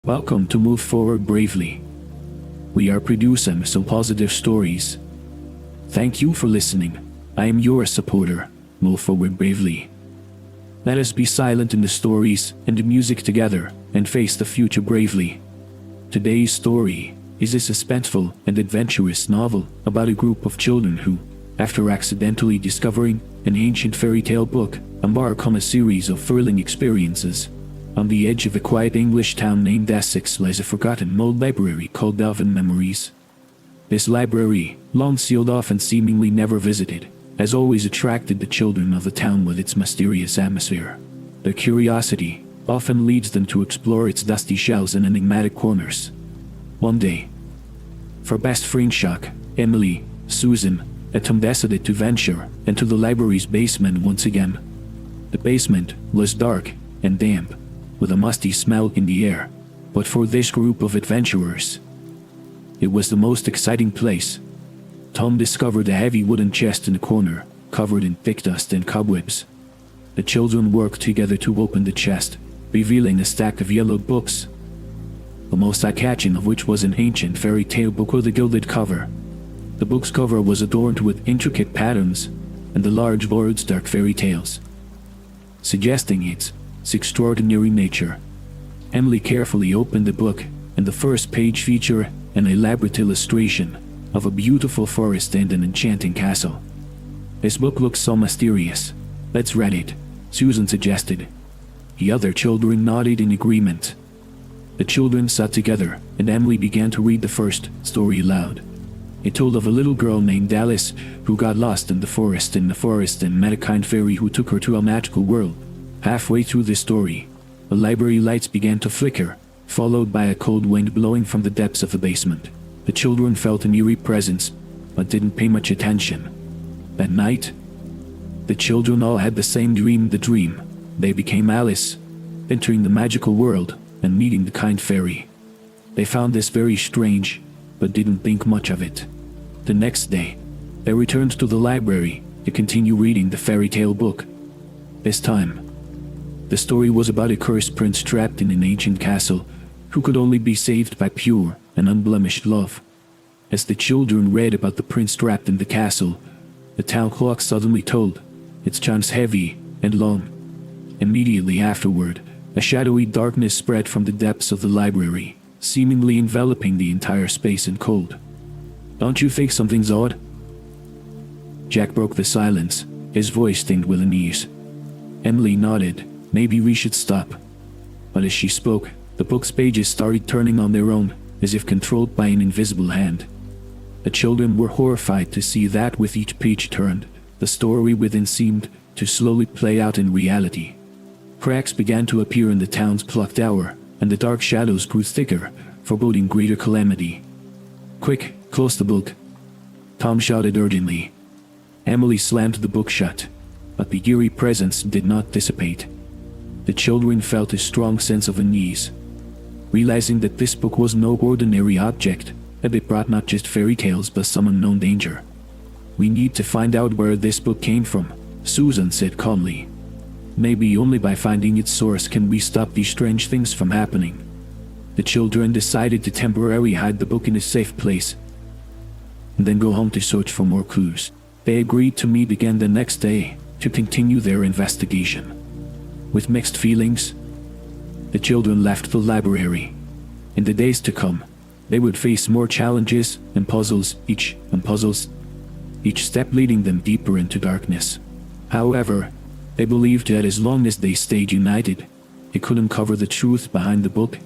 Welcome to Move Forward Bravely. We are producing some positive stories. Thank you for listening. I am your supporter, Move Forward Bravely. Let us be silent in the stories and the music together and face the future bravely. Today's story is a suspenseful and adventurous novel about a group of children who, after accidentally discovering an ancient fairy tale book, embark on a series of thrilling experiences. On the edge of a quiet English town named Essex lies a forgotten old library called Elven Memories. This library, long sealed off and seemingly never visited, has always attracted the children of the town with its mysterious atmosphere. Their curiosity often leads them to explore its dusty shelves and enigmatic corners. One day, for best friend Chuck, Emily, Susan, and Tom decided to venture into the library's basement once again. The basement was dark and damp, with a musty smell in the air, but for this group of adventurers, it was the most exciting place. Tom discovered a heavy wooden chest in the corner, covered in thick dust and cobwebs. The children worked together to open the chest, revealing a stack of yellowed books, the most eye-catching of which was an ancient fairy tale book with a gilded cover. The book's cover was adorned with intricate patterns and the large words "Dark Fairy Tales," suggesting its extraordinary nature. Emily carefully opened the book, and the first page featured an elaborate illustration of a beautiful forest and an enchanting castle. "This book looks so mysterious. Let's read it," Susan suggested. The other children nodded in agreement. The children sat together, and Emily began to read the first story aloud. It told of a little girl named Alice who got lost in the forest and met a kind fairy who took her to a magical world. Halfway through the story, the library lights began to flicker, followed by a cold wind blowing from the depths of the basement. The children felt an eerie presence, but didn't pay much attention. That night, the children all had the same dream. They became Alice, entering the magical world and meeting the kind fairy. They found this very strange, but didn't think much of it. The next day, they returned to the library to continue reading the fairy tale book. This time, the story was about a cursed prince trapped in an ancient castle who could only be saved by pure and unblemished love. As the children read about the prince trapped in the castle, the town clock suddenly tolled, its chimes heavy and long. Immediately afterward, a shadowy darkness spread from the depths of the library, seemingly enveloping the entire space in cold. "Don't you think something's odd?" Jack broke the silence, his voice tinged with unease. Emily nodded. "Maybe we should stop." But as she spoke, the book's pages started turning on their own, as if controlled by an invisible hand. The children were horrified to see that with each page turned, the story within seemed to slowly play out in reality. Cracks began to appear in the town's clock tower, and the dark shadows grew thicker, foreboding greater calamity. "Quick, close the book," Tom shouted urgently. Emily slammed the book shut, but the eerie presence did not dissipate. The children felt a strong sense of unease, realizing that this book was no ordinary object, and it brought not just fairy tales but some unknown danger. "We need to find out where this book came from," Susan said calmly. "Maybe only by finding its source can we stop these strange things from happening." The children decided to temporarily hide the book in a safe place, and then go home to search for more clues. They agreed to meet again the next day to continue their investigation. With mixed feelings, the children left the library. In the days to come, they would face more challenges and puzzles, each step leading them deeper into darkness. However, they believed that as long as they stayed united, they could uncover the truth behind the book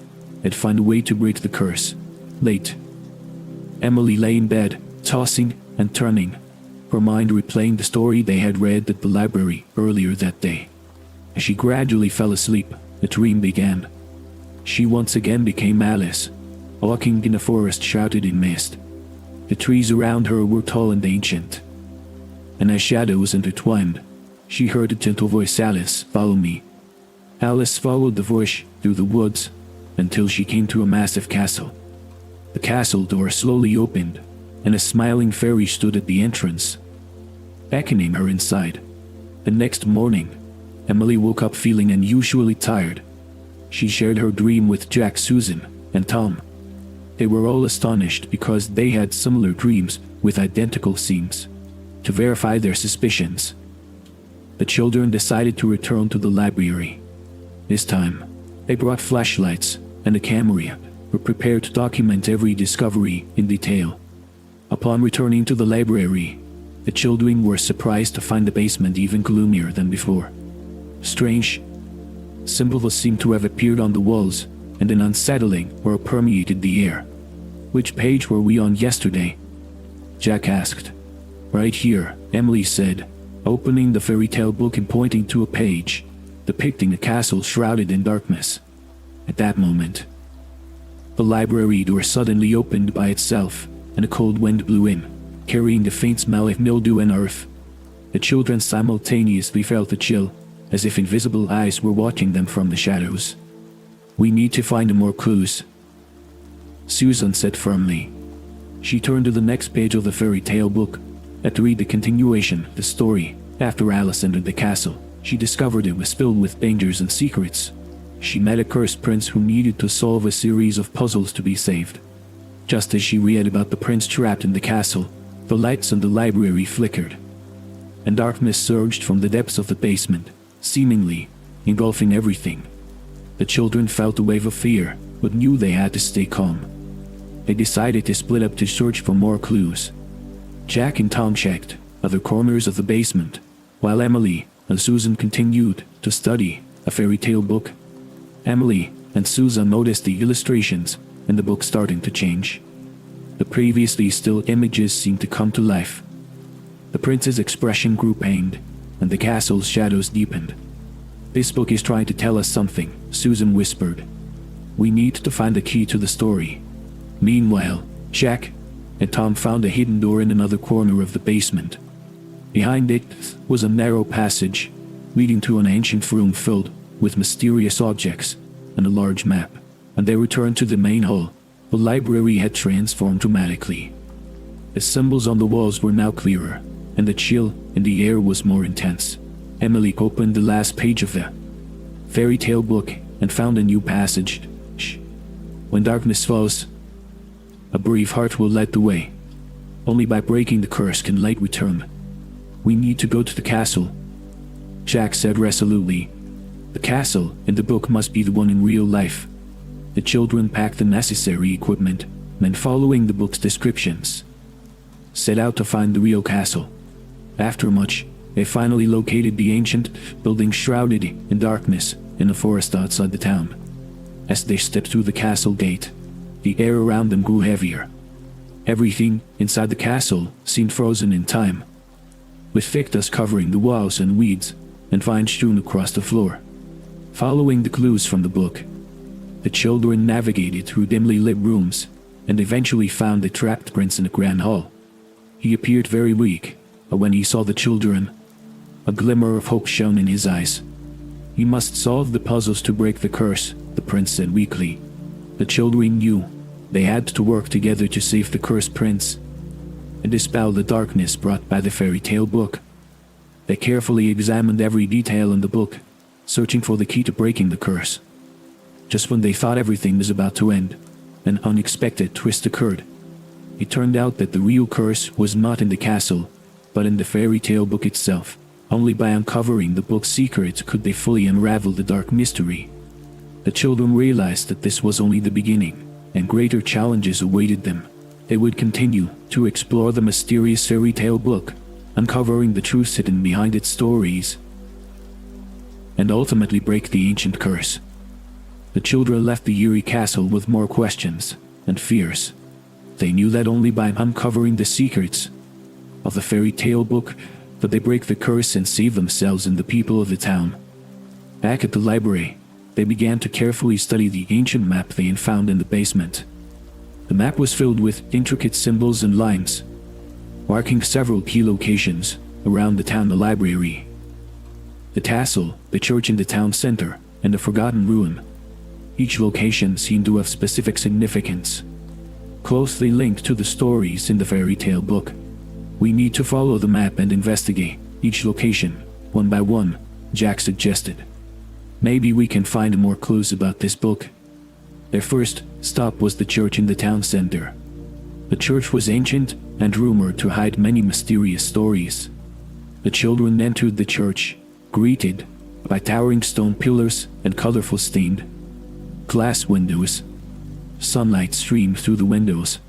and find a way to break the curse. Late, Emily lay in bed, tossing and turning, her mind replaying the story they had read at the library earlier that day. As she gradually fell asleep, a dream began. She once again became Alice, walking in a forest shrouded in mist. The trees around her were tall and ancient, and as shadows intertwined, she heard a gentle voice, "Alice, follow me." Alice followed the voice through the woods until she came to a massive castle. The castle door slowly opened, and a smiling fairy stood at the entrance, beckoning her inside. The next morning, Emily woke up feeling unusually tired. She shared her dream with Jack, Susan, and Tom. They were all astonished because they had similar dreams with identical scenes. To verify their suspicions, the children decided to return to the library. This time, they brought flashlights and a camera, were prepared to document every discovery in detail. Upon returning to the library, the children were surprised to find the basement even gloomier than before. Strange symbols seemed to have appeared on the walls, and an unsettling aura permeated the air. "Which page were we on yesterday?" Jack asked. "Right here," Emily said, opening the fairy tale book and pointing to a page depicting a castle shrouded in darkness. At that moment, the library door suddenly opened by itself, and a cold wind blew in, carrying the faint smell of mildew and earth. The children simultaneously felt a chill, as if invisible eyes were watching them from the shadows. "We need to find more clues," Susan said firmly. She turned to the next page of the fairy tale book to read the continuation, the story. After Alice entered the castle, she discovered it was filled with dangers and secrets. She met a cursed prince who needed to solve a series of puzzles to be saved. Just as she read about the prince trapped in the castle, the lights in the library flickered, and darkness surged from the depths of the basement, seemingly engulfing everything. The children felt a wave of fear, but knew they had to stay calm. They decided to split up to search for more clues. Jack and Tom checked other corners of the basement, while Emily and Susan continued to study a fairy tale book. Emily and Susan noticed the illustrations in the book starting to change. The previously still images seemed to come to life. The prince's expression grew pained, and the castle's shadows deepened. "This book is trying to tell us something," Susan whispered. "We need to find the key to the story." Meanwhile, Jack and Tom found a hidden door in another corner of the basement. Behind it was a narrow passage leading to an ancient room filled with mysterious objects and a large map. And they returned to the main hall. The library had transformed dramatically. The symbols on the walls were now clearer, and the chill in the air was more intense. Emily opened the last page of the fairy tale book and found a new passage. "When darkness falls, a brave heart will light the way. Only by breaking the curse can light return. We need to go to the castle," Jack said resolutely. The castle in the book must be the one in real life. The children packed the necessary equipment, and following the book's descriptions, set out to find the real castle. After much, they finally located the ancient building shrouded in darkness in the forest outside the town. As they stepped through the castle gate, the air around them grew heavier. Everything inside the castle seemed frozen in time, with thick dust covering the walls and weeds and vines strewn across the floor. Following the clues from the book, the children navigated through dimly lit rooms and eventually found the trapped prince in the grand hall. He appeared very weak, but when he saw the children, a glimmer of hope shone in his eyes. "You must solve the puzzles to break the curse," the prince said weakly. The children knew they had to work together to save the cursed prince and dispel the darkness brought by the fairy tale book. They carefully examined every detail in the book, searching for the key to breaking the curse. Just when they thought everything was about to end, an unexpected twist occurred. It turned out that the real curse was not in the castle, but in the fairy tale book itself. Only by uncovering the book's secrets could they fully unravel the dark mystery. The children realized that this was only the beginning, and greater challenges awaited them. They would continue to explore the mysterious fairy tale book, uncovering the truth hidden behind its stories, and ultimately break the ancient curse. The children left the eerie castle with more questions and fears. They knew that only by uncovering the secrets of the fairy tale book could they break the curse and save themselves and the people of the town. Back at the library, they began to carefully study the ancient map they had found in the basement. The map was filled with intricate symbols and lines, marking several key locations around the town. The library, the castle, the church in the town center, and the forgotten ruin. Each location seemed to have specific significance, closely linked to the stories in the fairy tale book. "We need to follow the map and investigate each location, one by one," Jack suggested. Maybe we can find more clues about this book. Their first stop was the church in the town center. The church was ancient and rumored to hide many mysterious stories. The children entered the church, greeted by towering stone pillars and colorful stained glass windows. Sunlight streamed through the windows,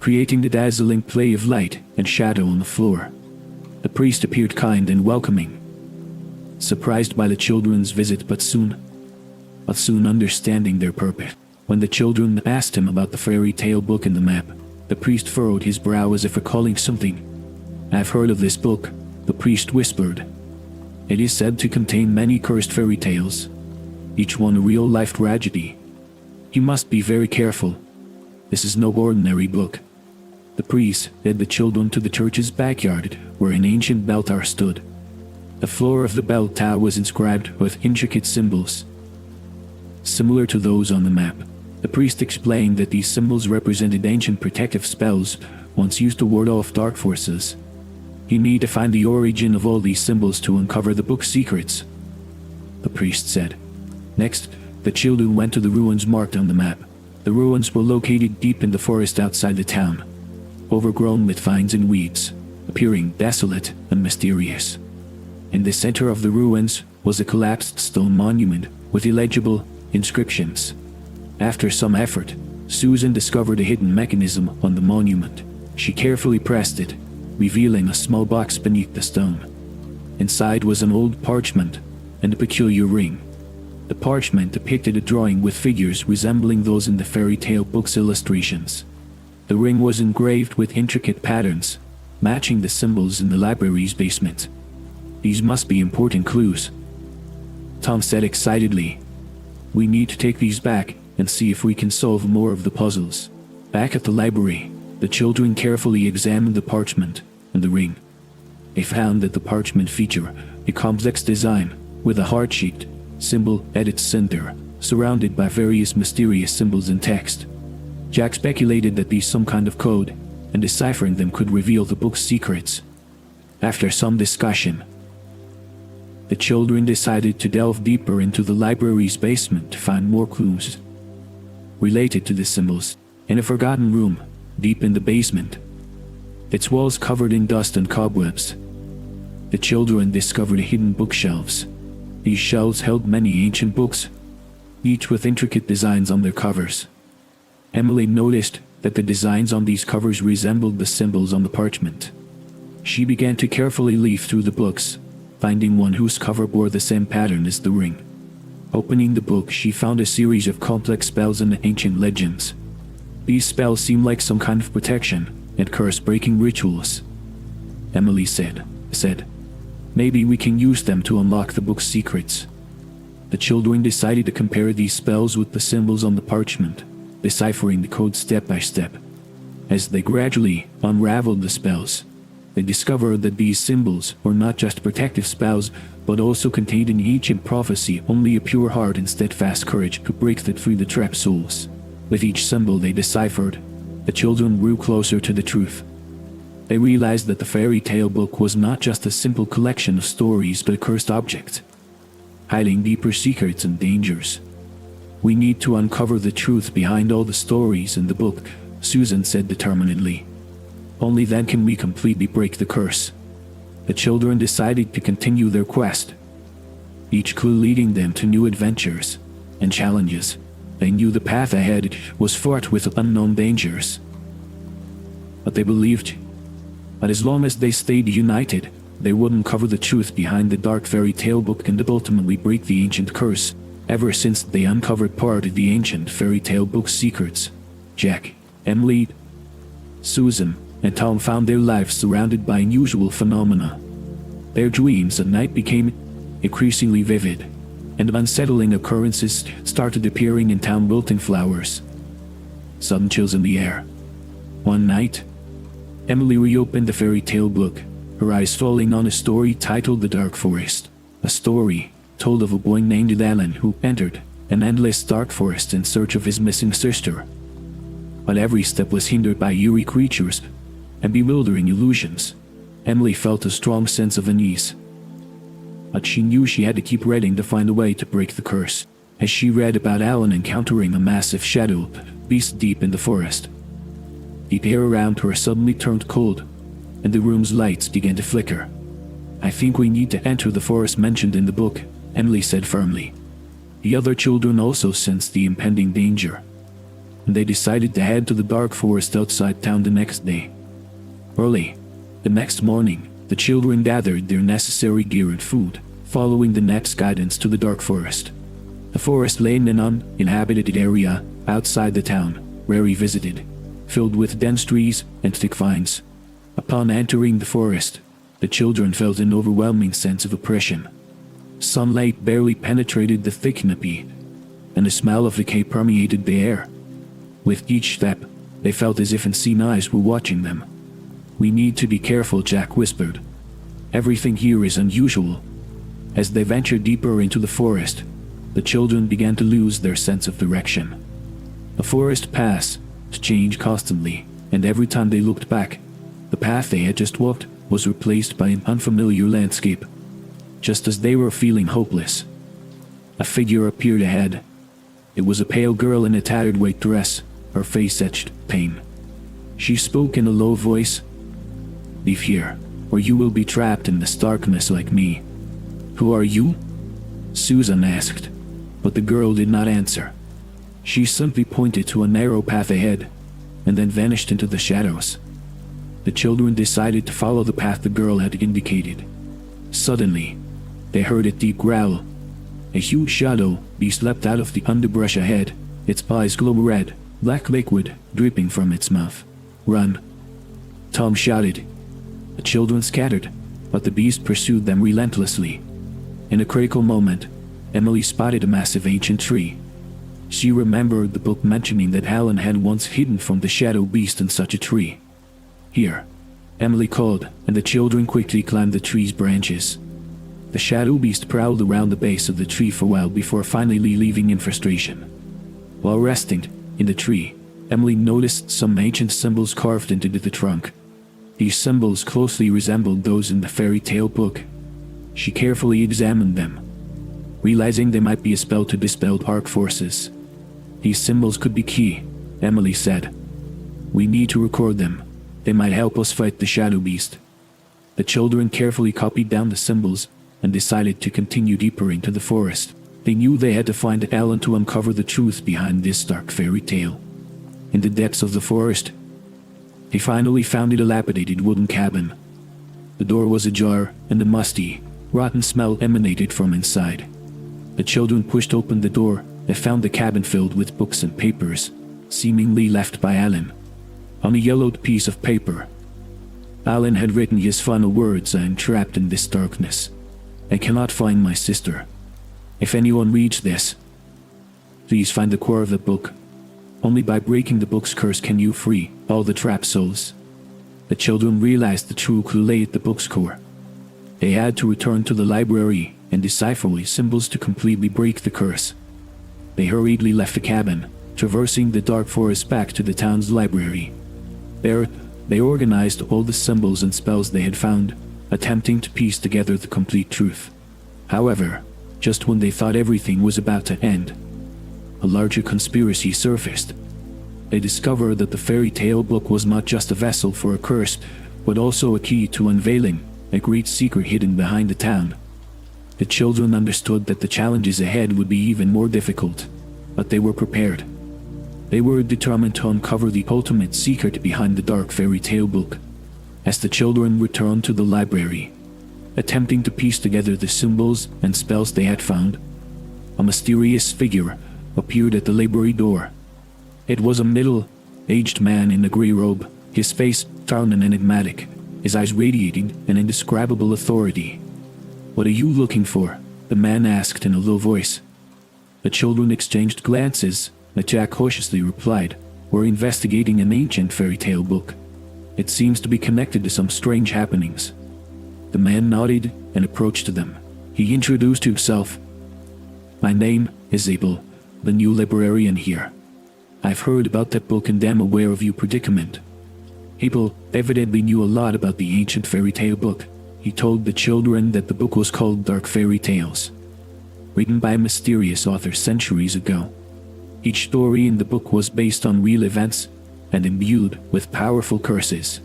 creating the dazzling play of light and shadow on the floor. The priest appeared kind and welcoming, surprised by the children's visit but soon understanding their purpose. When the children asked him about the fairy tale book and the map, the priest furrowed his brow as if recalling something. "I've heard of this book," the priest whispered. "It is said to contain many cursed fairy tales, each one a real-life tragedy. You must be very careful. This is no ordinary book." The priest led the children to the church's backyard, where an ancient bell tower stood. The floor of the bell tower was inscribed with intricate symbols, similar to those on the map. The priest explained that these symbols represented ancient protective spells, once used to ward off dark forces. "You need to find the origin of all these symbols to uncover the book's secrets," the priest said. Next, the children went to the ruins marked on the map. The ruins were located deep in the forest outside the town, overgrown with vines and weeds, appearing desolate and mysterious. In the center of the ruins was a collapsed stone monument with illegible inscriptions. After some effort, Susan discovered a hidden mechanism on the monument. She carefully pressed it, revealing a small box beneath the stone. Inside was an old parchment and a peculiar ring. The parchment depicted a drawing with figures resembling those in the fairy tale book's illustrations. The ring was engraved with intricate patterns, matching the symbols in the library's basement. "These must be important clues," Tom said excitedly. "We need to take these back and see if we can solve more of the puzzles." Back at the library, the children carefully examined the parchment and the ring. They found that the parchment featured a complex design with a heart-shaped symbol at its center, surrounded by various mysterious symbols and text. Jack speculated that these some kind of code, and deciphering them could reveal the book's secrets. After some discussion, the children decided to delve deeper into the library's basement to find more clues related to the symbols. In a forgotten room, deep in the basement, its walls covered in dust and cobwebs, the children discovered hidden bookshelves. These shelves held many ancient books, each with intricate designs on their covers. Emily noticed that the designs on these covers resembled the symbols on the parchment. She began to carefully leaf through the books, finding one whose cover bore the same pattern as the ring. Opening the book, she found a series of complex spells and ancient legends. These spells seemed like some kind of protection and curse-breaking rituals. Emily said, "Maybe we can use them to unlock the book's secrets." The children decided to compare these spells with the symbols on the parchment, deciphering the code step by step. As they gradually unraveled the spells, they discovered that these symbols were not just protective spells, but also contained an ancient prophecy. Only a pure heart and steadfast courage could break through the trapped souls. With each symbol they deciphered, the children grew closer to the truth. They realized that the fairy tale book was not just a simple collection of stories but a cursed object, hiding deeper secrets and dangers. "We need to uncover the truth behind all the stories in the book," Susan said determinedly. "Only then can we completely break the curse." The children decided to continue their quest, each clue leading them to new adventures and challenges. They knew the path ahead was fraught with unknown dangers, but they believed that as long as they stayed united, they would uncover the truth behind the dark fairy tale book and ultimately break the ancient curse. Ever since they uncovered part of the ancient fairy tale book's secrets, Jack, Emily, Susan, and Tom found their lives surrounded by unusual phenomena. Their dreams at night became increasingly vivid, and unsettling occurrences started appearing in town wilting flowers. Sudden chills in the air. One night, Emily reopened the fairy tale book, her eyes falling on a story titled The Dark Forest. A story told of a boy named Alan who entered an endless dark forest in search of his missing sister. But every step was hindered by eerie creatures and bewildering illusions. Emily felt a strong sense of unease. but she knew she had to keep reading to find a way to break the curse. As she read about Alan encountering a massive shadow beast deep in the forest, the air around her suddenly turned cold, and the room's lights began to flicker. "I think we need to enter the forest mentioned in the book," Emily said firmly. The other children also sensed the impending danger, and they decided to head to the dark forest outside town the next day. Early the next morning, the children gathered their necessary gear and food, following the next guidance to the dark forest. The forest lay in an uninhabited area outside the town, rarely visited, filled with dense trees and thick vines. Upon entering the forest, the children felt an overwhelming sense of oppression. Sunlight barely penetrated the thick canopy, and the smell of decay permeated the air. With each step, they felt as if unseen eyes were watching them. "We need to be careful," Jack whispered. "Everything here is unusual." As they ventured deeper into the forest, the children began to lose their sense of direction. The forest paths changed constantly, and every time they looked back, the path they had just walked was replaced by an unfamiliar landscape. Just as they were feeling hopeless, a figure appeared ahead. It was a pale girl in a tattered white dress, her face etched with pain. She spoke in a low voice. "Leave here, or you will be trapped in this darkness like me." "Who are you?" Susan asked, but the girl did not answer. She simply pointed to a narrow path ahead, and then vanished into the shadows. The children decided to follow the path the girl had indicated. Suddenly, they heard a deep growl. A huge shadow beast leapt out of the underbrush ahead, its eyes glowed red, black liquid dripping from its mouth. "Run!" Tom shouted. The children scattered, but the beast pursued them relentlessly. In a critical moment, Emily spotted a massive ancient tree. She remembered the book mentioning that Alan had once hidden from the shadow beast in such a tree. "Here," Emily called, and the children quickly climbed the tree's branches. The shadow beast prowled around the base of the tree for a while before finally leaving in frustration. While resting in the tree, Emily noticed some ancient symbols carved into the trunk. These symbols closely resembled those in the fairy tale book. She carefully examined them, realizing they might be a spell to dispel dark forces. "These symbols could be key," Emily said. "We need to record them. They might help us fight the shadow beast." The children carefully copied down the symbols and decided to continue deeper into the forest. They knew they had to find Alan to uncover the truth behind this dark fairy tale. In the depths of the forest, they finally found a dilapidated wooden cabin. The door was ajar, and a musty, rotten smell emanated from inside. The children pushed open the door and found the cabin filled with books and papers, seemingly left by Alan. On a yellowed piece of paper, Alan had written his final words: "I am trapped in this darkness. I cannot find my sister. If anyone reads this, please find the core of the book. Only by breaking the book's curse can you free all the trapped souls." The children realized the true clue lay at the book's core. They had to return to the library and decipher the symbols to completely break the curse. They hurriedly left the cabin, traversing the dark forest back to the town's library. There, they organized all the symbols and spells they had found, attempting to piece together the complete truth. However, just when they thought everything was about to end, a larger conspiracy surfaced. They discovered that the fairy tale book was not just a vessel for a curse, but also a key to unveiling a great secret hidden behind the town. The children understood that the challenges ahead would be even more difficult, but they were prepared. They were determined to uncover the ultimate secret behind the dark fairy tale book. As the children returned to the library, attempting to piece together the symbols and spells they had found, a mysterious figure appeared at the library door. It was a middle-aged man in a gray robe, his face stern and enigmatic, his eyes radiating an indescribable authority. "What are you looking for?" the man asked in a low voice. The children exchanged glances, and Jack cautiously replied, "We're investigating an ancient fairy tale book. It seems to be connected to some strange happenings." The man nodded and approached them. He introduced himself. "My name is Abel, the new librarian here. I've heard about that book and am aware of your predicament." Abel evidently knew a lot about the ancient fairy tale book. He told the children that the book was called Dark Fairy Tales, written by a mysterious author centuries ago. Each story in the book was based on real events and imbued with powerful curses.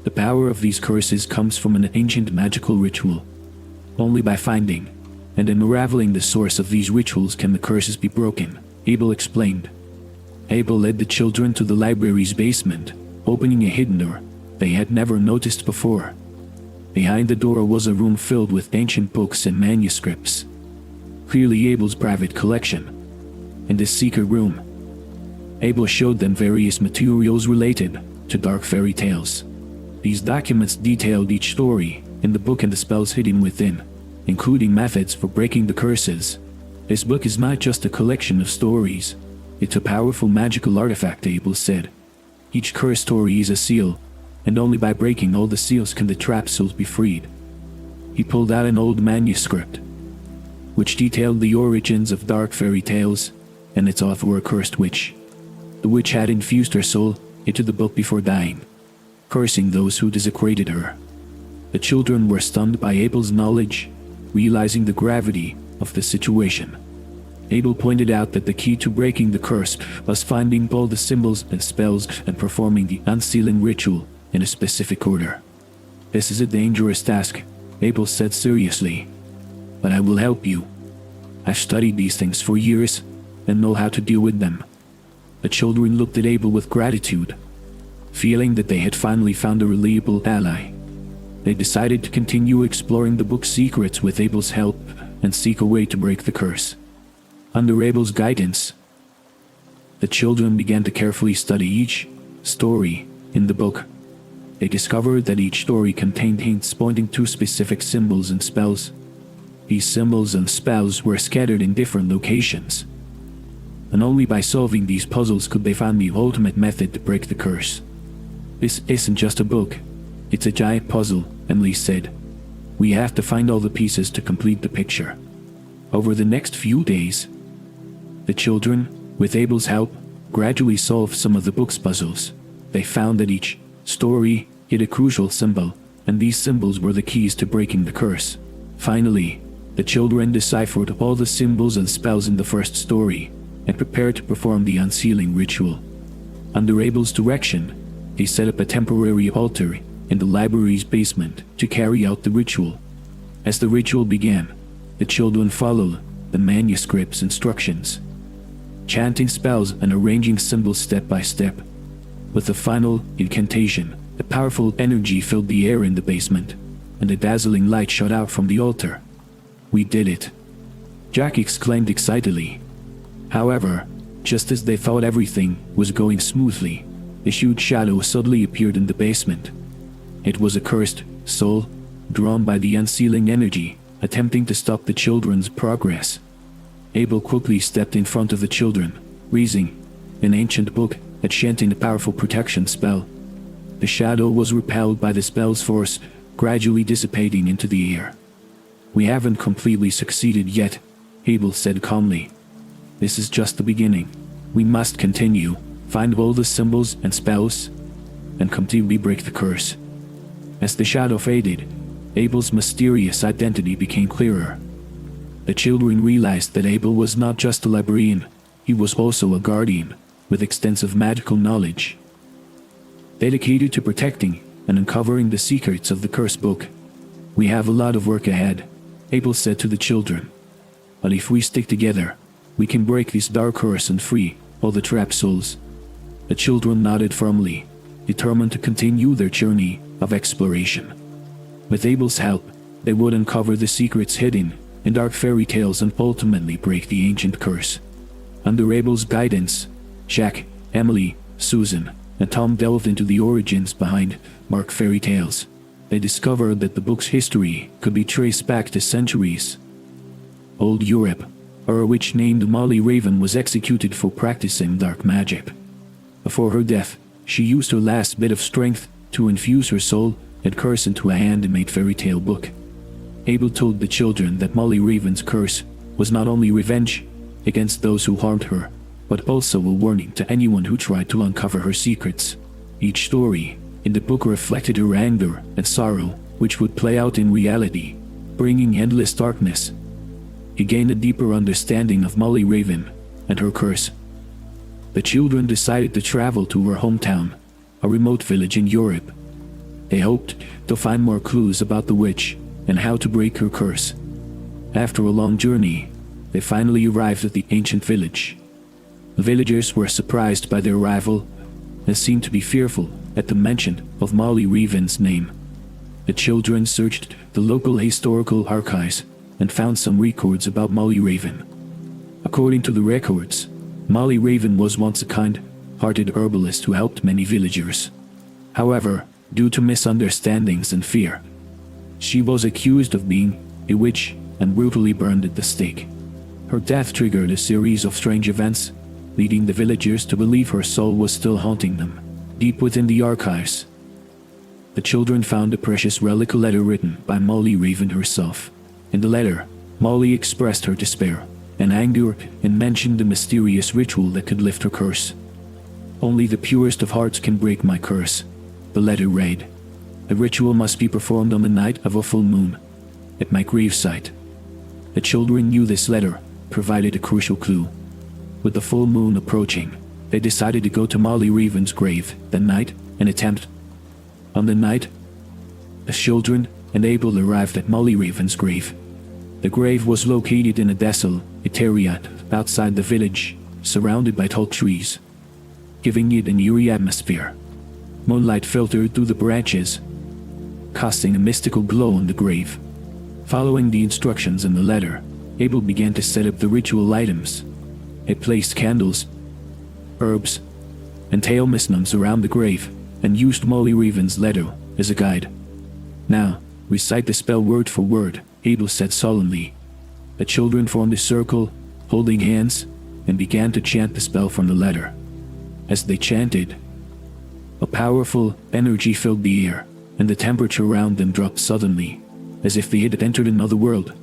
The power of these curses comes from an ancient magical ritual. Only by finding and unraveling the source of these rituals can the curses be broken, Abel explained. Abel led the children to the library's basement, opening a hidden door they had never noticed before. Behind the door was a room filled with ancient books and manuscripts, clearly Abel's private collection. In this secret room, Abel showed them various materials related to dark fairy tales. These documents detailed each story in the book and the spells hidden within, including methods for breaking the curses. This book is not just a collection of stories, it's a powerful magical artifact, Abel said. Each curse story is a seal, and only by breaking all the seals can the trapped souls be freed. He pulled out an old manuscript, which detailed the origins of dark fairy tales and its author, a cursed witch. The witch had infused her soul into the book before dying, cursing those who desecrated her. The children were stunned by Abel's knowledge, realizing the gravity of the situation. Abel pointed out that the key to breaking the curse was finding all the symbols and spells and performing the unsealing ritual in a specific order. This is a dangerous task, Abel said seriously, but I will help you. I've studied these things for years and know how to deal with them. The children looked at Abel with gratitude, feeling that they had finally found a reliable ally. They decided to continue exploring the book's secrets with Abel's help and seek a way to break the curse. Under Abel's guidance, the children began to carefully study each story in the book. They discovered that each story contained hints pointing to specific symbols and spells. These symbols and spells were scattered in different locations, and only by solving these puzzles could they find the ultimate method to break the curse. This isn't just a book, it's a giant puzzle, Emily said. We have to find all the pieces to complete the picture. Over the next few days, the children, with Abel's help, gradually solved some of the book's puzzles. They found that each story hid a crucial symbol, and these symbols were the keys to breaking the curse. Finally, the children deciphered all the symbols and spells in the first story and prepared to perform the unsealing ritual. Under Abel's direction, they set up a temporary altar in the library's basement to carry out the ritual. As the ritual began, the children followed the manuscript's instructions, chanting spells and arranging symbols step by step. With the final incantation, a powerful energy filled the air in the basement, and a dazzling light shot out from the altar. We did it, Jack exclaimed excitedly. However, just as they thought everything was going smoothly, a huge shadow suddenly appeared in the basement. It was a cursed soul, drawn by the unsealing energy, attempting to stop the children's progress. Abel quickly stepped in front of the children, raising an ancient book and chanting a powerful protection spell. The shadow was repelled by the spell's force, gradually dissipating into the air. We haven't completely succeeded yet, Abel said calmly. This is just the beginning. We must continue, find all the symbols and spells, and completely break the curse. As the shadow faded, Abel's mysterious identity became clearer. The children realized that Abel was not just a librarian, he was also a guardian with extensive magical knowledge, dedicated to protecting and uncovering the secrets of the cursed book. We have a lot of work ahead, Abel said to the children. But if we stick together, we can break this dark curse and free all the trapped souls. The children nodded firmly, determined to continue their journey of exploration. With Abel's help, they would uncover the secrets hidden in dark fairy tales and ultimately break the ancient curse. Under Abel's guidance, Jack, Emily, Susan, and Tom delved into the origins behind dark fairy tales. They discovered that the book's history could be traced back to centuries. Old Europe, where a witch named Molly Raven was executed for practicing dark magic. Before her death, she used her last bit of strength to infuse her soul and curse into a handmade fairy tale book. Abel told the children that Molly Raven's curse was not only revenge against those who harmed her, but also a warning to anyone who tried to uncover her secrets. Each story in the book reflected her anger and sorrow, which would play out in reality, bringing endless darkness. He gained a deeper understanding of Molly Raven and her curse. The children decided to travel to her hometown, a remote village in Europe. They hoped to find more clues about the witch and how to break her curse. After a long journey, they finally arrived at the ancient village. The villagers were surprised by their arrival and seemed to be fearful at the mention of Molly Raven's name. The children searched the local historical archives and found some records about Molly Raven. According to the records, Molly Raven was once a kind-hearted herbalist who helped many villagers. However, due to misunderstandings and fear, she was accused of being a witch and brutally burned at the stake. Her death triggered a series of strange events, leading the villagers to believe her soul was still haunting them, deep within the archives. The children found a precious relic, a letter written by Molly Raven herself. In the letter, Molly expressed her despair and anger and mentioned the mysterious ritual that could lift her curse. "Only the purest of hearts can break my curse," the letter read. "The ritual must be performed on the night of a full moon, at my gravesite." The children knew this letter provided a crucial clue. With the full moon approaching, they decided to go to Molly Raven's grave that night and attempt. On the night, the children and Abel arrived at Molly Raven's grave. The grave was located in a desolate area outside the village, surrounded by tall trees, giving it an eerie atmosphere. Moonlight filtered through the branches, casting a mystical glow on the grave. Following the instructions in the letter, Abel began to set up the ritual items. He placed candles, herbs, and talismans around the grave, and used Molly Raven's letter as a guide. "Now, recite the spell word for word," Abel said solemnly. The children formed a circle, holding hands, and began to chant the spell from the letter. As they chanted, a powerful energy filled the air, and the temperature around them dropped suddenly, as if they had entered another world.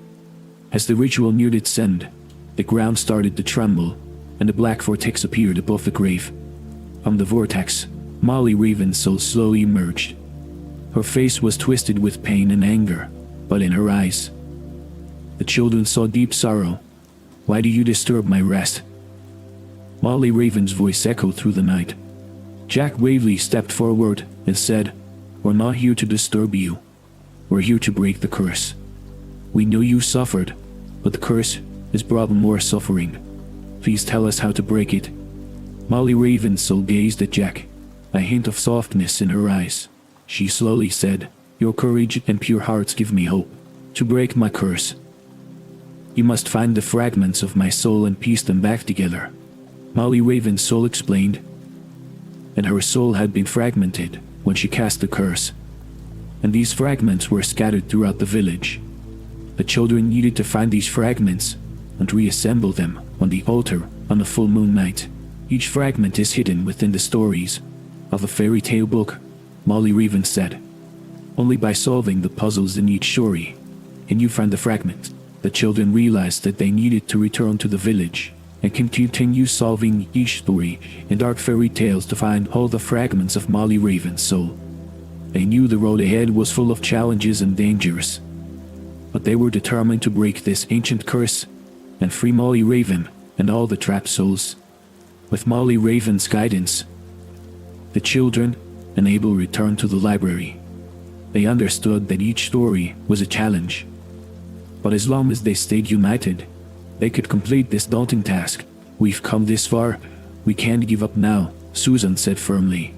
As the ritual neared its end, the ground started to tremble, and a black vortex appeared above the grave. From the vortex, Molly Raven's soul slowly emerged. Her face was twisted with pain and anger, but in her eyes, the children saw deep sorrow. "Why do you disturb my rest?" Molly Raven's voice echoed through the night. Jack Waverly stepped forward and said, "We're not here to disturb you. We're here to break the curse. We know you suffered, but the curse has brought more suffering. Please tell us how to break it." Molly Raven's soul gazed at Jack, a hint of softness in her eyes. She slowly said, "Your courage and pure hearts give me hope. To break my curse, you must find the fragments of my soul and piece them back together." Molly Raven's soul explained, and her soul had been fragmented when she cast the curse, and these fragments were scattered throughout the village. The children needed to find these fragments and reassemble them on the altar on a full moon night. Each fragment is hidden within the stories of a fairy tale book, Molly Raven said. "Only by solving the puzzles in each story can you find the fragment." The children realized that they needed to return to the village and continue solving each story in dark fairy tales to find all the fragments of Molly Raven's soul. They knew the road ahead was full of challenges and dangers, but they were determined to break this ancient curse and free Molly Raven and all the trapped souls. With Molly Raven's guidance, the children and Abel returned to the library. They understood that each story was a challenge, but as long as they stayed united, they could complete this daunting task. "We've come this far, we can't give up now," Susan said firmly.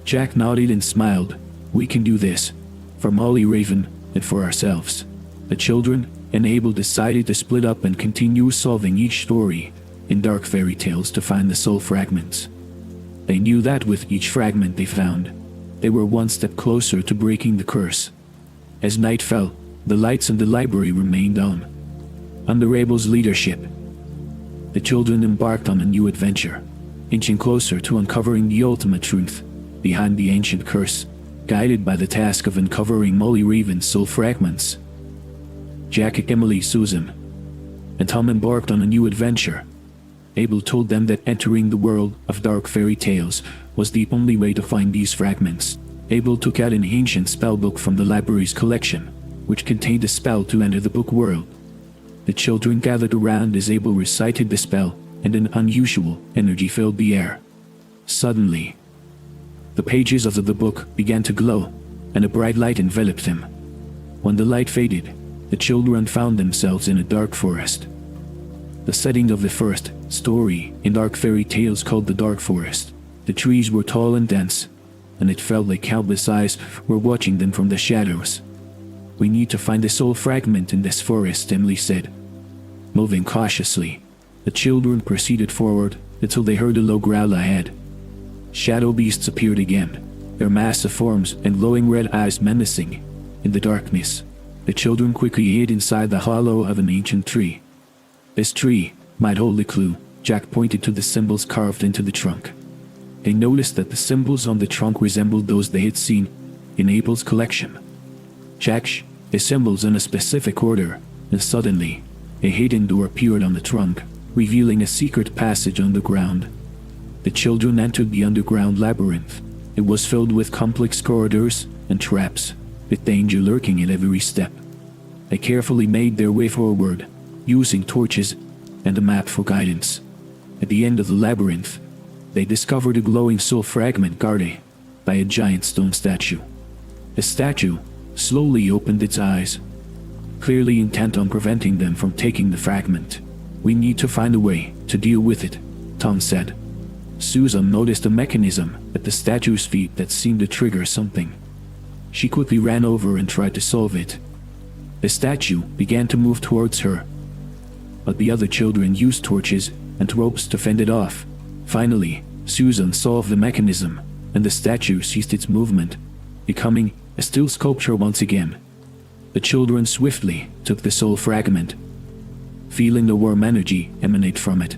Jack nodded and smiled. "We can do this, for Molly Raven and for ourselves." The children and Abel decided to split up and continue solving each story in dark fairy tales to find the soul fragments. They knew that with each fragment they found, they were one step closer to breaking the curse. As night fell, the lights in the library remained on. Under Abel's leadership, the children embarked on a new adventure, inching closer to uncovering the ultimate truth behind the ancient curse, guided by the task of uncovering Molly Raven's soul fragments. Jack, Emily, Susan, and Tom embarked on a new adventure. Abel told them that entering the world of dark fairy tales was the only way to find these fragments. Abel took out an ancient spellbook from the library's collection, which contained a spell to enter the book world. The children gathered around as Abel recited the spell, and an unusual energy filled the air. Suddenly, the pages of the book began to glow, and a bright light enveloped them. When the light faded, the children found themselves in a dark forest. The setting of the first story in dark fairy tales called the Dark Forest. The trees were tall and dense, and it felt like countless eyes were watching them from the shadows. "We need to find the soul fragment in this forest," Emily said. Moving cautiously, the children proceeded forward until they heard a low growl ahead. Shadow beasts appeared again, their massive forms and glowing red eyes menacing. In the darkness, the children quickly hid inside the hollow of an ancient tree. "This tree might hold a clue," Jack pointed to the symbols carved into the trunk. They noticed that the symbols on the trunk resembled those they had seen in Abel's collection. Jack shh the symbols in a specific order, and suddenly, a hidden door appeared on the trunk, revealing a secret passage underground. The children entered the underground labyrinth. It was filled with complex corridors and traps, with danger lurking at every step. They carefully made their way forward, using torches and a map for guidance. At the end of the labyrinth, they discovered a glowing soul fragment guarded by a giant stone statue. The statue slowly opened its eyes, clearly intent on preventing them from taking the fragment. "We need to find a way to deal with it," Tom said. Susan noticed a mechanism at the statue's feet that seemed to trigger something. She quickly ran over and tried to solve it. The statue began to move towards her, but the other children used torches and ropes to fend it off. Finally, Susan solved the mechanism, and the statue ceased its movement, becoming a still sculpture once again. The children swiftly took the soul fragment, feeling the warm energy emanate from it.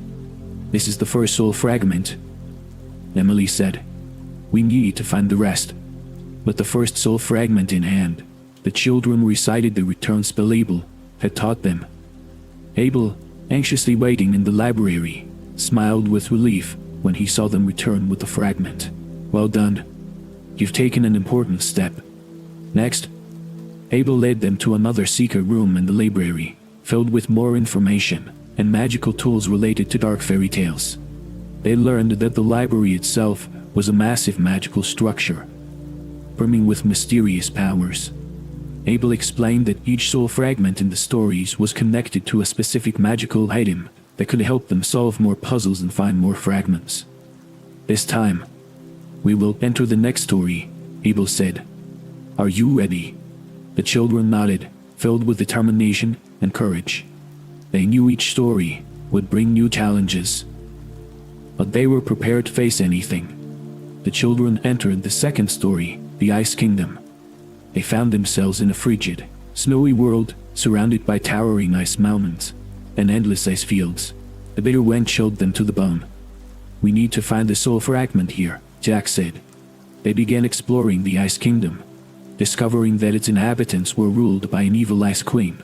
"This is the first soul fragment," Emily said. "We need to find the rest." With the first soul fragment in hand, the children recited the return spell Abel had taught them. Abel, anxiously waiting in the library, smiled with relief when he saw them return with the fragment. "Well done. You've taken an important step." Next, Abel led them to another secret room in the library, filled with more information and magical tools related to dark fairy tales. They learned that the library itself was a massive magical structure, brimming with mysterious powers. Abel explained that each soul fragment in the stories was connected to a specific magical item that could help them solve more puzzles and find more fragments. "This time, we will enter the next story," Abel said. "Are you ready?" The children nodded, filled with determination and courage. They knew each story would bring new challenges, but they were prepared to face anything. The children entered the second story, the Ice Kingdom. They found themselves in a frigid, snowy world surrounded by towering ice mountains and endless ice fields. The bitter wind chilled them to the bone. "We need to find the soul fragment here," Jack said. They began exploring the Ice Kingdom, discovering that its inhabitants were ruled by an evil ice queen.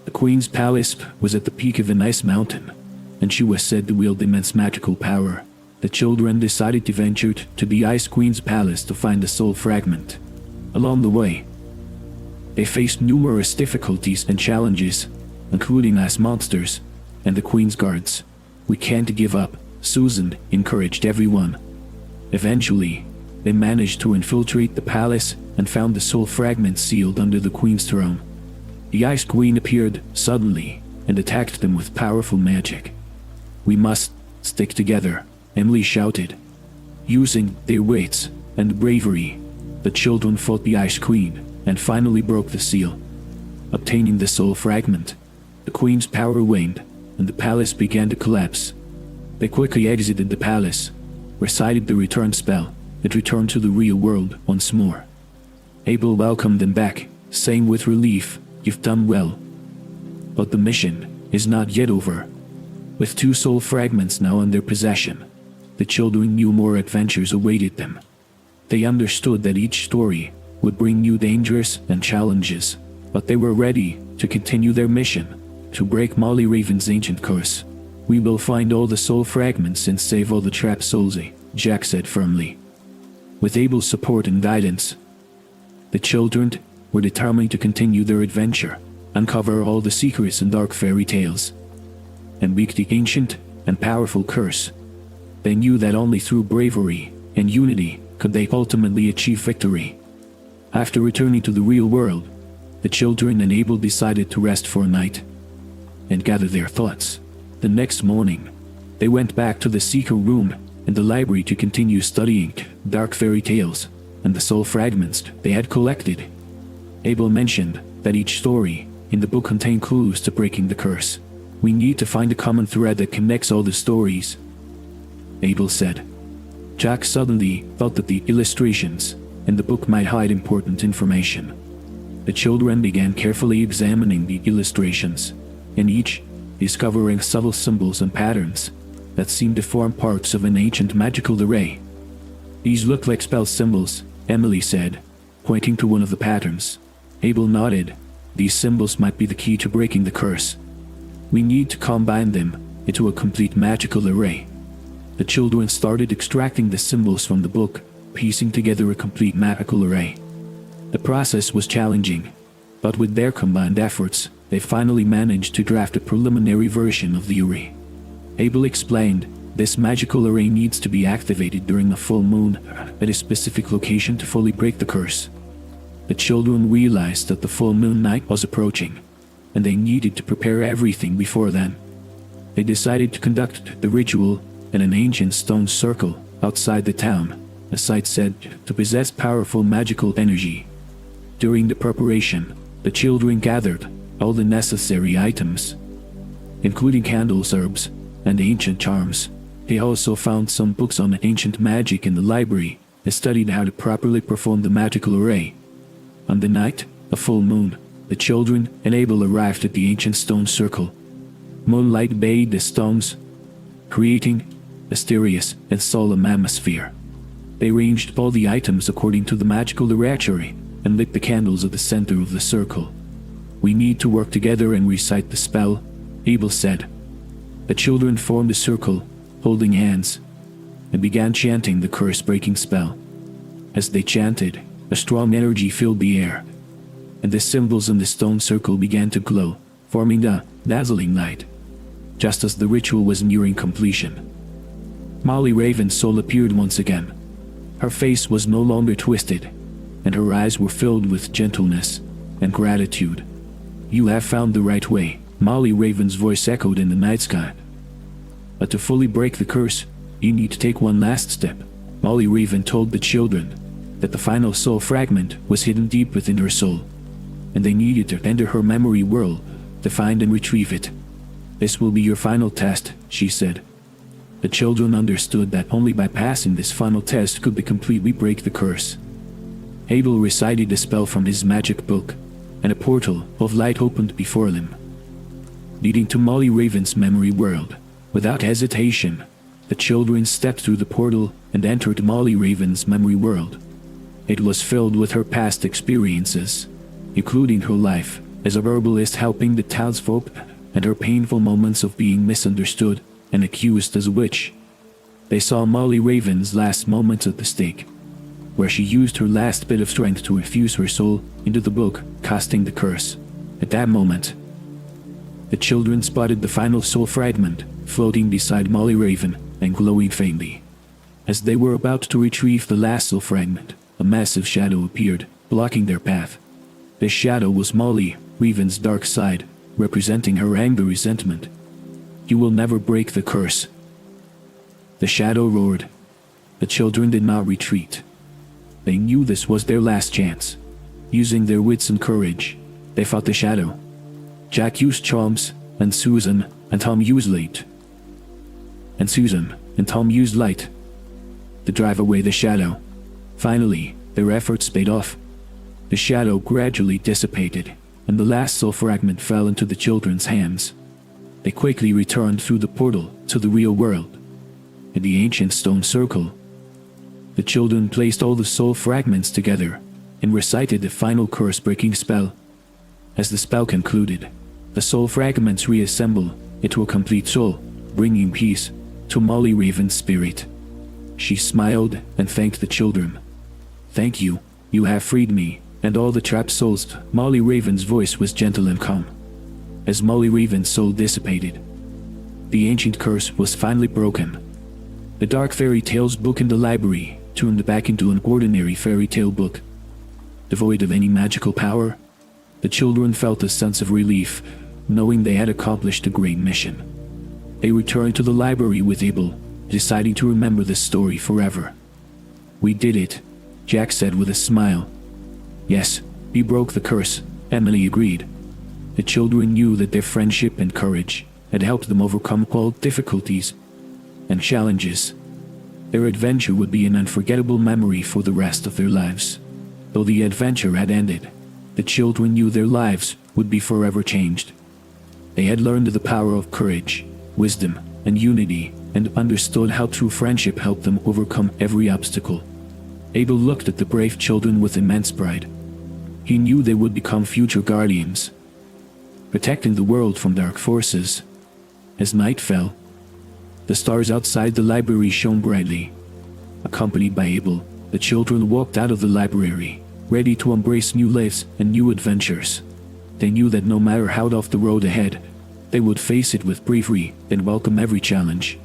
The queen's palace was at the peak of an ice mountain, and she was said to wield immense magical power. The children decided to venture to the Ice Queen's palace to find the soul fragment. Along the way, they faced numerous difficulties and challenges, including ice monsters and the Queen's guards. "We can't give up," Susan encouraged everyone. Eventually, they managed to infiltrate the palace and found the soul fragment sealed under the Queen's throne. The Ice Queen appeared suddenly and attacked them with powerful magic. "We must stick together," Emily shouted. Using their wits and bravery, the children fought the Ice Queen and finally broke the seal, obtaining the soul fragment. The Queen's power waned, and the palace began to collapse. They quickly exited the palace, recited the return spell, and returned to the real world once more. Abel welcomed them back, saying with relief, "You've done well. But the mission is not yet over." With 2 soul fragments now in their possession, the children knew more adventures awaited them. They understood that each story would bring new dangers and challenges, but they were ready to continue their mission, to break Molly Raven's ancient curse. "We will find all the soul fragments and save all the trapped souls," Jack said firmly. With Abel's support and guidance, the children were determined to continue their adventure, uncover all the secrets and dark fairy tales, and break the ancient and powerful curse. They knew that only through bravery and unity could they ultimately achieve victory. After returning to the real world, the children and Abel decided to rest for a night and gather their thoughts. The next morning, they went back to the secret room in the library to continue studying dark fairy tales and the soul fragments they had collected. Abel mentioned that each story in the book contained clues to breaking the curse. "We need to find a common thread that connects all the stories," Abel said. Jack suddenly thought that the illustrations in the book might hide important information. The children began carefully examining the illustrations, and each discovering subtle symbols and patterns that seemed to form parts of an ancient magical array. "These look like spell symbols," Emily said, pointing to one of the patterns. Abel nodded. "These symbols might be the key to breaking the curse. We need to combine them into a complete magical array." The children started extracting the symbols from the book, piecing together a complete magical array. The process was challenging, but with their combined efforts, they finally managed to draft a preliminary version of the array. Abel explained, "This magical array needs to be activated during a full moon at a specific location to fully break the curse." The children realized that the full moon night was approaching, and they needed to prepare everything before then. They decided to conduct the ritual in an ancient stone circle outside the town, a site said to possess powerful magical energy. During the preparation, the children gathered all the necessary items, including candles, herbs, and ancient charms. They also found some books on ancient magic in the library and studied how to properly perform the magical array. On the night of full moon, the children and Abel arrived at the ancient stone circle. Moonlight bathed the stones, creating a mysterious and solemn atmosphere. They arranged all the items according to the magical directory and lit the candles at the center of the circle. "We need to work together and recite the spell," Abel said. The children formed a circle, holding hands, and began chanting the curse-breaking spell. As they chanted, a strong energy filled the air, and the symbols in the stone circle began to glow, forming a dazzling light. Just as the ritual was nearing completion, Molly Raven's soul appeared once again. Her face was no longer twisted, and her eyes were filled with gentleness and gratitude. "You have found the right way," Molly Raven's voice echoed in the night sky. "But to fully break the curse, you need to take one last step." Molly Raven told the children that the final soul fragment was hidden deep within her soul, and they needed to enter her memory world to find and retrieve it. "This will be your final test," she said. The children understood that only by passing this final test could they completely break the curse. Abel recited a spell from his magic book, and a portal of light opened before them, leading to Molly Raven's memory world. Without hesitation, the children stepped through the portal and entered Molly Raven's memory world. It was filled with her past experiences, including her life as a herbalist helping the townsfolk and her painful moments of being misunderstood and accused as a witch. They saw Molly Raven's last moments at the stake, where she used her last bit of strength to infuse her soul into the book, casting the curse. At that moment, the children spotted the final soul fragment floating beside Molly Raven and glowing faintly. As they were about to retrieve the last soul fragment, a massive shadow appeared, blocking their path. This shadow was Molly Raven's dark side, representing her anger and resentment. "You will never break the curse," the shadow roared. The children did not retreat. They knew this was their last chance. Using their wits and courage, they fought the shadow. Jack used charms, and Susan and Tom used light. To drive away the shadow. Finally, their efforts paid off. The shadow gradually dissipated, and the last soul fragment fell into the children's hands. They quickly returned through the portal to the real world. In the ancient stone circle, the children placed all the soul fragments together and recited the final curse-breaking spell. As the spell concluded, the soul fragments reassemble into a complete soul, bringing peace to Molly Raven's spirit. She smiled and thanked the children, Thank you. You have freed me, and all the trapped souls. Molly Raven's voice was gentle and calm. As Molly Raven's soul dissipated, the ancient curse was finally broken. The dark fairy tales book in the library turned back into an ordinary fairy tale book, devoid of any magical power. The children felt a sense of relief, knowing they had accomplished a great mission. They returned to the library with Abel, deciding to remember this story forever. We did it, Jack said with a smile. Yes, we broke the curse, Emily agreed. The children knew that their friendship and courage had helped them overcome all difficulties and challenges. Their adventure would be an unforgettable memory for the rest of their lives. Though the adventure had ended, the children knew their lives would be forever changed. They had learned the power of courage, wisdom, and unity, and understood how true friendship helped them overcome every obstacle. Abel looked at the brave children with immense pride. He knew they would become future guardians, protecting the world from dark forces. As night fell, the stars outside the library shone brightly. Accompanied by Abel, the children walked out of the library, ready to embrace new lives and new adventures. They knew that no matter how tough the road ahead, they would face it with bravery and welcome every challenge.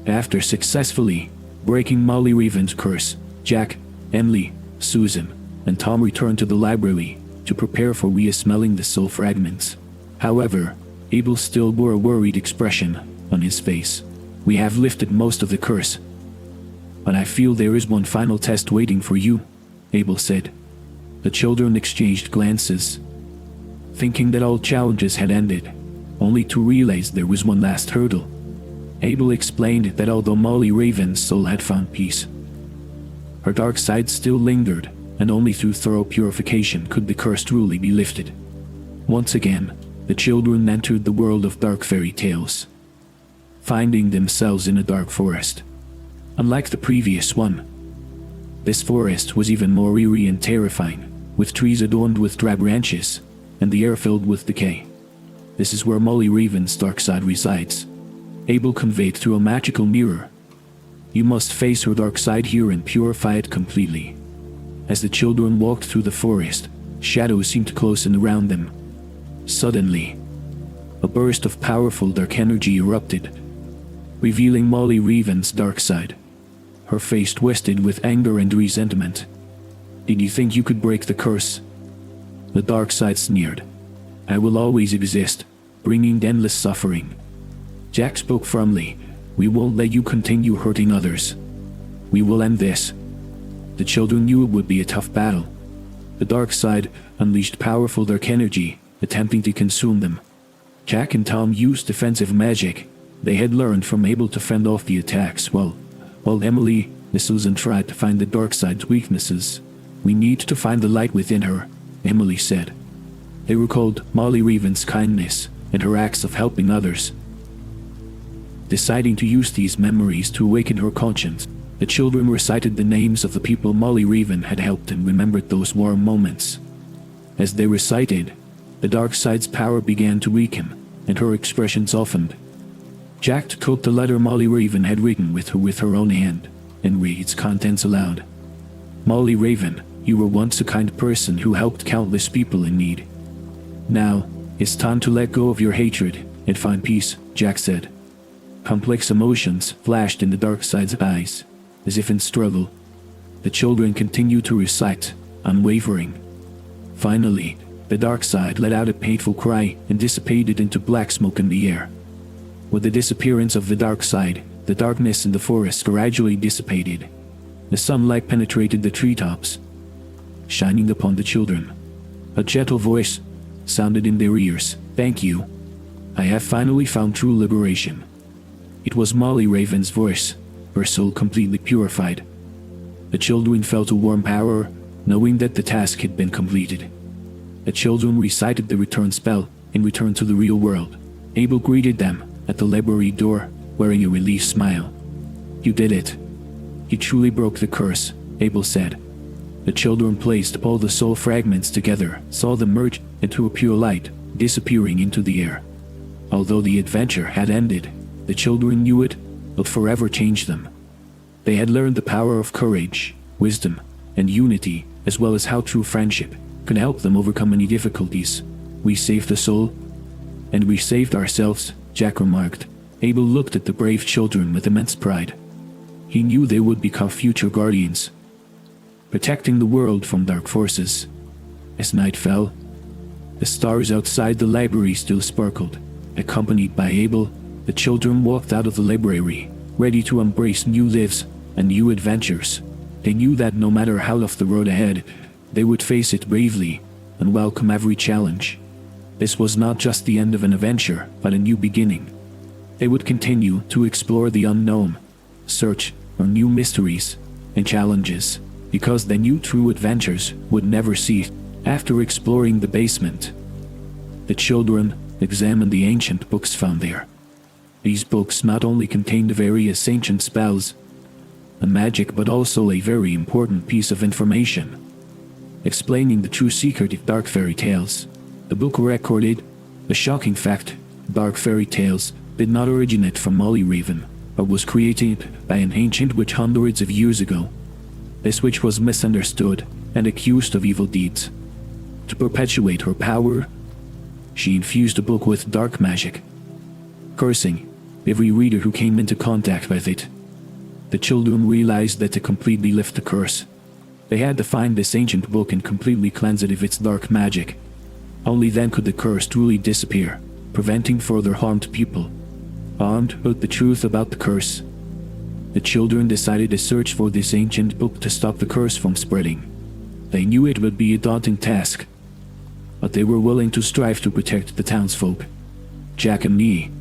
After successfully breaking Molly Raven's curse, Jack, Emily, Susan, and Tom returned to the library to prepare for reassembling the soul fragments. However, Abel still bore a worried expression on his face. We have lifted most of the curse, but I feel there is one final test waiting for you, Abel said. The children exchanged glances, thinking that all challenges had ended, only to realize there was one last hurdle. Abel explained that although Molly Raven's soul had found peace, her dark side still lingered, and only through thorough purification could the curse truly be lifted. Once again, the children entered the world of dark fairy tales, finding themselves in a dark forest. Unlike the previous one, this forest was even more eerie and terrifying, with trees adorned with dry branches, and the air filled with decay. This is where Molly Raven's dark side resides, Abel conveyed through a magical mirror. You must face her dark side here and purify it completely. As the children walked through the forest, shadows seemed to close in around them. Suddenly, a burst of powerful dark energy erupted, revealing Molly Raven's dark side. Her face twisted with anger and resentment. Did you think you could break the curse? The dark side sneered. I will always exist, bringing endless suffering. Jack spoke firmly. We won't let you continue hurting others. We will end this. The children knew it would be a tough battle. The dark side unleashed powerful dark energy, attempting to consume them. Jack and Tom used defensive magic they had learned from Abel to fend off the attacks, while Emily and Susan tried to find the dark side's weaknesses. We need to find the light within her, Emily said. They recalled Molly Raven's kindness and her acts of helping others. Deciding to use these memories to awaken her conscience, the children recited the names of the people Molly Raven had helped and remembered those warm moments. As they recited, the dark side's power began to weaken, and her expression softened. Jack took the letter Molly Raven had written with her own hand, and read its contents aloud. Molly Raven, you were once a kind person who helped countless people in need. Now, it's time to let go of your hatred and find peace, Jack said. Complex emotions flashed in the dark side's eyes, as if in struggle. The children continued to recite, unwavering. Finally, the dark side let out a painful cry and dissipated into black smoke in the air. With the disappearance of the dark side, the darkness in the forest gradually dissipated. The sunlight penetrated the treetops, shining upon the children. A gentle voice sounded in their ears. Thank you. I have finally found true liberation. It was Molly Raven's voice, her soul completely purified. The children felt a warm power, knowing that the task had been completed. The children recited the return spell and returned to the real world. Abel greeted them at the library door, wearing a relieved smile. You did it. You truly broke the curse, Abel said. The children placed all the soul fragments together, saw them merge into a pure light, disappearing into the air. Although the adventure had ended, the children knew it would forever change them. They had learned the power of courage, wisdom, and unity, as well as how true friendship can help them overcome any difficulties. We saved the soul, and we saved ourselves, Jack remarked. Abel looked at the brave children with immense pride. He knew they would become future guardians, protecting the world from dark forces. As night fell, the stars outside the library still sparkled. Accompanied by Abel, the children walked out of the library, ready to embrace new lives and new adventures. They knew that no matter how tough the road ahead, they would face it bravely and welcome every challenge. This was not just the end of an adventure, but a new beginning. They would continue to explore the unknown, search for new mysteries and challenges, because they knew true adventures would never cease. After exploring the basement, the children examined the ancient books found there. These books not only contained various ancient spells and magic, but also a very important piece of information, explaining the true secret of dark fairy tales. The book recorded a shocking fact: dark fairy tales did not originate from Molly Raven, but was created by an ancient witch hundreds of years ago. This witch was misunderstood and accused of evil deeds. To perpetuate her power, she infused the book with dark magic, cursing every reader who came into contact with it. The children realized that to completely lift the curse, they had to find this ancient book and completely cleanse it of its dark magic. Only then could the curse truly disappear, preventing further harm to people. Armed with the truth about the curse, the children decided to search for this ancient book to stop the curse from spreading. They knew it would be a daunting task, but they were willing to strive to protect the townsfolk. Jack and me,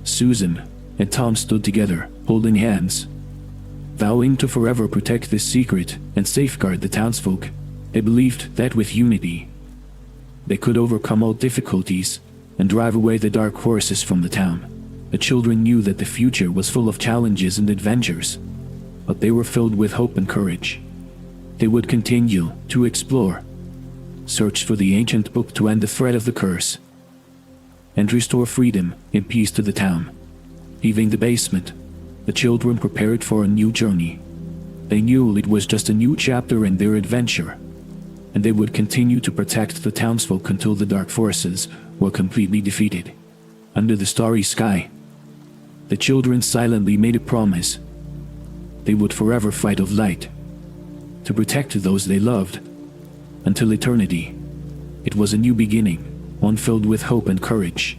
Susan, and Tom stood together, holding hands, vowing to forever protect this secret and safeguard the townsfolk. They believed that with unity, they could overcome all difficulties and drive away the dark forces from the town. The children knew that the future was full of challenges and adventures, but they were filled with hope and courage. They would continue to explore, search for the ancient book to end the threat of the curse, and restore freedom and peace to the town. Leaving the basement, the children prepared for a new journey. They knew it was just a new chapter in their adventure, and they would continue to protect the townsfolk until the dark forces were completely defeated. Under the starry sky, the children silently made a promise. They would forever fight of light, to protect those they loved, until eternity. It was a new beginning, one filled with hope and courage.